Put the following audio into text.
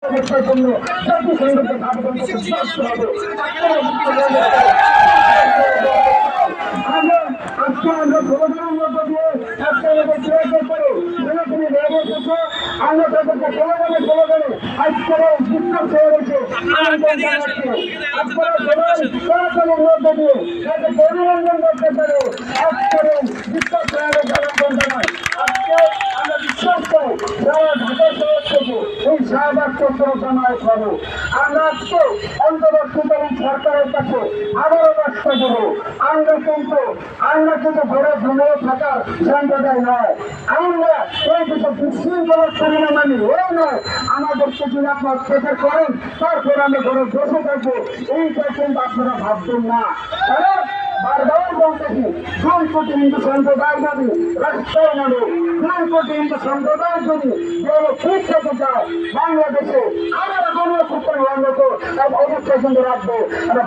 অবস্থার জন্য জাতিসংঘকে আবেদন করতে ব্যস্ত হবে। আজকে আমরা প্রয়োজনের মধ্যে দিয়ে আজকে আমাদের প্রয়োজন করে তুমি রেগে এসেছো, আমরা তাদেরকে প্রয়োজনে আজকের এই বিক্ষোভ হয়ে রয়েছে আন্দোলন জানাচ্ছি। আপনারা সবাই প্রয়োজনের মধ্যে দিয়ে তাদের মনোরঞ্জন করতে পারে আজকের এই বিক্ষোভ হয়ে আন্দোলন জানায়। আজকে আমরা বিশ্বাস করি যারা ঢাকা শহর থেকে এই শাহবাগ চত্বর জামায়াত করবো। আমরা আজকে অন্তর্বর্তীকালীন সরকারের কাছে আবারও বার্তা দেব, আমরা কিন্তু ঘরে ঘুমিয়ে থাকার সম্প্রদায় নয়। আমরা এই কিছু বিশৃঙ্খলার পরিণাম আমি এই নয়, আমাদেরকে যদি আপনার অত্যাচার করেন তারপর আমরা ঘরে বসে থাকবো, এইটা কিন্তু আপনারা ভাববেন না। কারণ বারবার বলতেছি 2 কোটি হিন্দু সম্প্রদায় যদি রাস্তায় নামে, 2 কোটি হিন্দু সম্প্রদায় যদি ঠিক থেকে যায় বাংলাদেশে, আমরা গণতন্ত্রের মতো অবস্থা কিন্তু রাখবো। আমরা